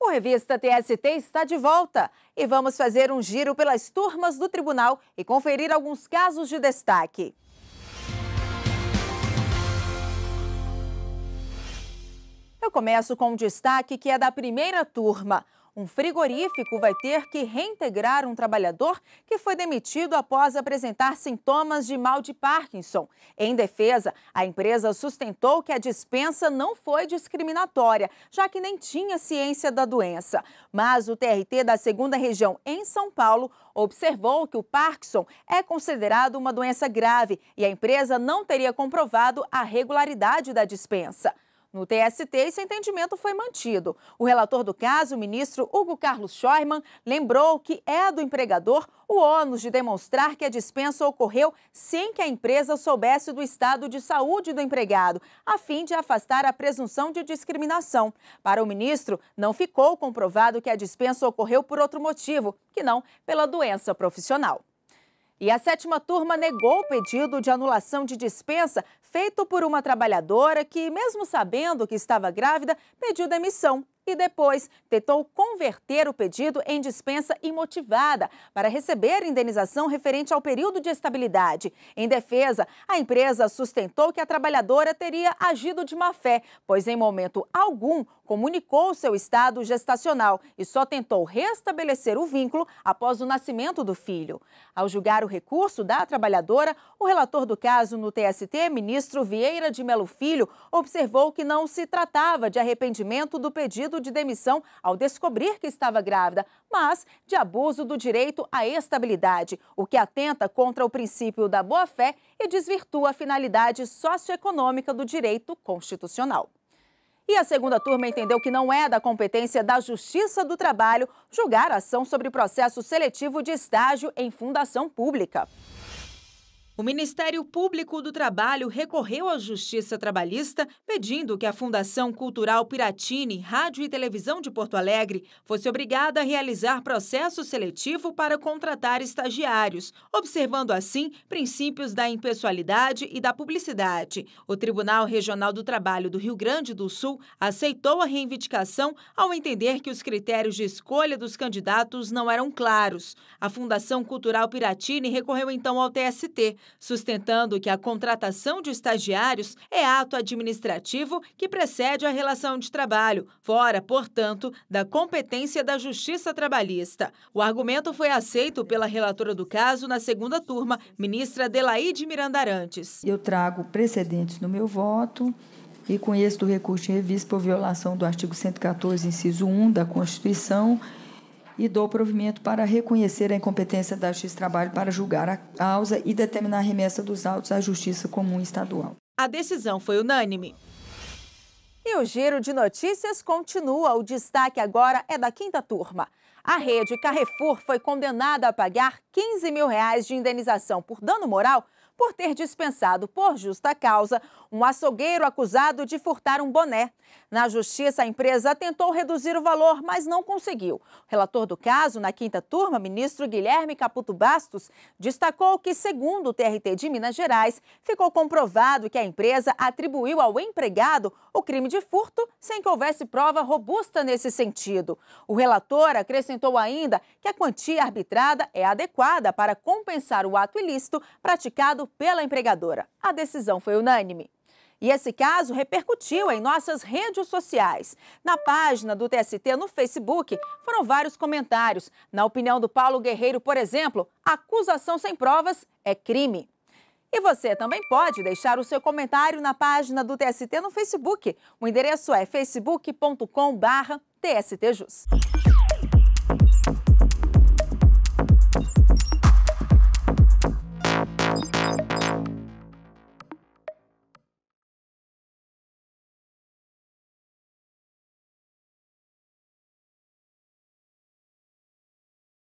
O Revista TST está de volta e vamos fazer um giro pelas turmas do tribunal e conferir alguns casos de destaque. Eu começo com um destaque que é da primeira turma. Um frigorífico vai ter que reintegrar um trabalhador que foi demitido após apresentar sintomas de mal de Parkinson. Em defesa, a empresa sustentou que a dispensa não foi discriminatória, já que nem tinha ciência da doença. Mas o TRT da 2ª Região em São Paulo observou que o Parkinson é considerado uma doença grave e a empresa não teria comprovado a regularidade da dispensa. No TST, esse entendimento foi mantido. O relator do caso, o ministro Hugo Carlos Scheuermann, lembrou que é do empregador o ônus de demonstrar que a dispensa ocorreu sem que a empresa soubesse do estado de saúde do empregado, a fim de afastar a presunção de discriminação. Para o ministro, não ficou comprovado que a dispensa ocorreu por outro motivo, que não pela doença profissional. E a 7ª turma negou o pedido de anulação de dispensa feito por uma trabalhadora que, mesmo sabendo que estava grávida, pediu demissão e depois tentou converter o pedido em dispensa imotivada para receber indenização referente ao período de estabilidade. Em defesa, a empresa sustentou que a trabalhadora teria agido de má fé, pois em momento algum comunicou seu estado gestacional e só tentou restabelecer o vínculo após o nascimento do filho. Ao julgar o recurso da trabalhadora, o relator do caso no TST, ministro Vieira de Mello Filho, observou que não se tratava de arrependimento do pedido de demissão ao descobrir que estava grávida, mas de abuso do direito à estabilidade, o que atenta contra o princípio da boa-fé e desvirtua a finalidade socioeconômica do direito constitucional. E a 2ª turma entendeu que não é da competência da Justiça do Trabalho julgar a ação sobre processo seletivo de estágio em fundação pública. O Ministério Público do Trabalho recorreu à Justiça Trabalhista pedindo que a Fundação Cultural Piratini, Rádio e Televisão de Porto Alegre, fosse obrigada a realizar processo seletivo para contratar estagiários, observando assim princípios da impessoalidade e da publicidade. O Tribunal Regional do Trabalho do Rio Grande do Sul aceitou a reivindicação ao entender que os critérios de escolha dos candidatos não eram claros. A Fundação Cultural Piratini recorreu então ao TST, sustentando que a contratação de estagiários é ato administrativo que precede a relação de trabalho, fora, portanto, da competência da Justiça Trabalhista. O argumento foi aceito pela relatora do caso na 2ª turma, ministra Adelaide Miranda Arantes. Eu trago precedentes no meu voto e conheço do recurso de revista por violação do artigo 114, inciso 1 da Constituição, e dou provimento para reconhecer a incompetência da Justiça do Trabalho para julgar a causa e determinar a remessa dos autos à Justiça Comum Estadual. A decisão foi unânime. E o giro de notícias continua. O destaque agora é da 5ª turma. A rede Carrefour foi condenada a pagar R$15 mil de indenização por dano moral por ter dispensado por justa causa um açougueiro acusado de furtar um boné. Na justiça, a empresa tentou reduzir o valor, mas não conseguiu. O relator do caso, na 5ª turma, ministro Guilherme Caputo Bastos, destacou que, segundo o TRT de Minas Gerais, ficou comprovado que a empresa atribuiu ao empregado o crime de furto sem que houvesse prova robusta nesse sentido. O relator acrescentou ainda que a quantia arbitrada é adequada para compensar o ato ilícito praticado pela empregadora. A decisão foi unânime. E esse caso repercutiu em nossas redes sociais. Na página do TST no Facebook, foram vários comentários. Na opinião do Paulo Guerreiro, por exemplo, acusação sem provas é crime. E você também pode deixar o seu comentário na página do TST no Facebook. O endereço é facebook.com/TSTJus.